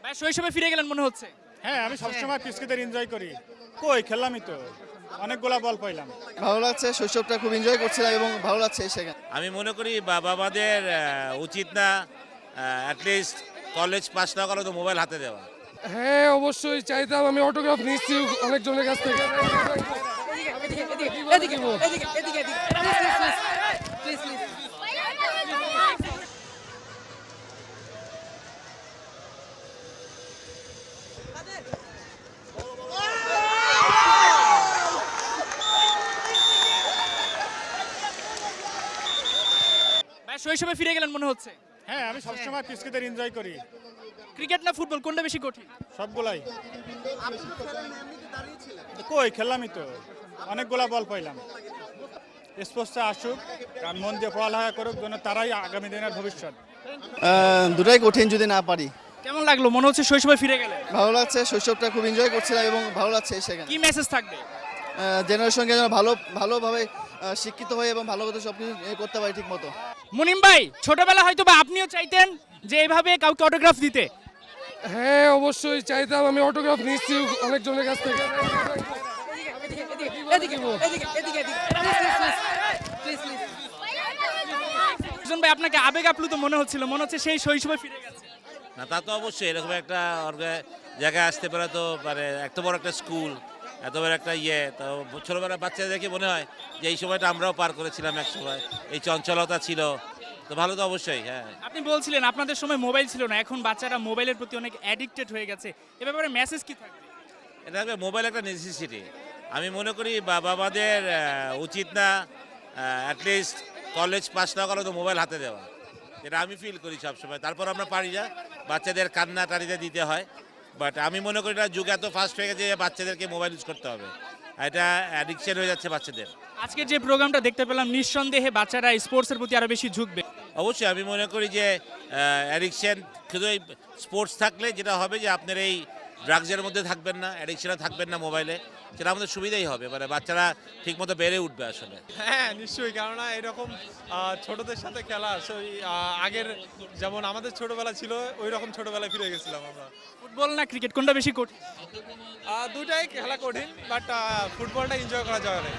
ভাই শৈশবে ফিরে গেলেন মনে হচ্ছে। হ্যাঁ, আমি সবসময় পিচকিদের এনজয় করি। কই খেললামই তো, অনেকগুলা বল পাইলাম। ভালো লাগছে, শৈশবটা খুব এনজয় করছিলাম এবং ভালো লাগছে সেখানে। আমি মনে করি বাবাদের উচিত না অ্যাটলিস্ট কলেজ পাস না করলে তো মোবাইল হাতে দেওয়া। হ্যাঁ অবশ্যই চাইতাম, আমি অটোগ্রাফ নিচ্ছি অনেকজনের কাছ থেকে। ভাই শৈশবে ফিরে গেলেন মনে হচ্ছে। হ্যাঁ, আমি সবসময় পিচকিদের এনজয় করি। ক্রিকেট না ফুটবল কোনটা বেশি কঠিন? সবগুলাই। কই খেললামই তো, অনেকগুলা বল পাইলাম। স্পোর্টসে আসুক, আর মন দিয়ে পড়ালেখা করুক, যেন তারাই আগামী দিনের ভবিষ্যৎ। দুটাই কঠিন যদি না পারি। কেমন লাগলো মনে হচ্ছে শৈশবে ফিরে গেলেন? ভালো লাগছে, শৈশবটা খুব এনজয় করছিলাম এবং ভালো লাগছে সেখানে। কি মেসেজ থাকবে? জেনারেশনকে যেন ভালোভাবে শিক্ষিত হয়ে এবং ভালো কথা সব কিছু করতে পারি ঠিক মতো। মুনিম ভাই ছোটবেলা হয়তো বা আপনিও চাইতেন যে এইভাবে কাউকে অটোগ্রাফ দিতে। হ্যাঁ অবশ্যই চাইতাম, আমি অটোগ্রাফ নিচ্ছি অনেকজনের কাছ থেকে। সুজন ভাই আপনাকে আবেগ আপ্লুত মনে হচ্ছিল, মনে হচ্ছে সেই শৈশবে ফিরে গেছে। না তা তো অবশ্যই, এরকম একটা জায়গায় আসতে পারে তো মানে এত বড় একটা স্কুল, এত বড় একটা তো ছোটবেলার বাচ্চাদের দেখে মনে হয় যে এই সময়টা আমরাও পার করেছিলাম এক সময়, এই চঞ্চলতা ছিল, তো ভালো তো অবশ্যই। হ্যাঁ, আপনি বলছিলেন আপনাদের সময় মোবাইল ছিল না, এখন বাচ্চারা মোবাইলের প্রতি অনেক অ্যাডিক্টেড হয়ে গেছে, এ ব্যাপারে মেসেজ কি থাকবে? এটা মোবাইল একটা নেসেসিটি। আমি মনে করি বাবাদের উচিত না অ্যাটলিস্ট কলেজ পাস না করলে তো মোবাইল হাতে দেওয়া, এটা আমি ফিল করি সবসময়। তারপর আমরা পারি না, বাচ্চাদের কান্না টানিতে দিতে হয়, বাট আমি মনে করি এটা যুগ এত ফাস্ট হয়ে গেছে যে বাচ্চাদেরকে মোবাইল ইউজ করতে হবে, এটা অ্যাডিকশন হয়ে যাচ্ছে বাচ্চাদের। আজকের যে প্রোগ্রামটা দেখতে পেলাম নিঃসন্দেহে বাচ্চারা স্পোর্টসের প্রতি আরো বেশি ঝুঁকবে। অবশ্যই আমি মনে করি যে অ্যাডিকশন শুধু এই স্পোর্টস থাকলে যেটা হবে যে আপনার এই ড্রাগসের মধ্যে থাকবেন না, অ্যাডিকশনে থাকবেন না মোবাইলে, সেটা আমাদের সুবিধাই হবে, মানে বাচ্চারা ঠিকমতো বেড়ে উঠবে আসলে। হ্যাঁ নিশ্চয়ই, কেননা এরকম ছোটদের সাথে খেলা সেই আগের যেমন আমাদের ছোটবেলা ছিল ওই রকম ছোটবেলায় ফিরে গেছিলাম আমরা। ফুটবল না ক্রিকেট কোনটা বেশি কঠিন? দুটাই খেলা কঠিন, বাট ফুটবলটা এনজয় করা যায় না।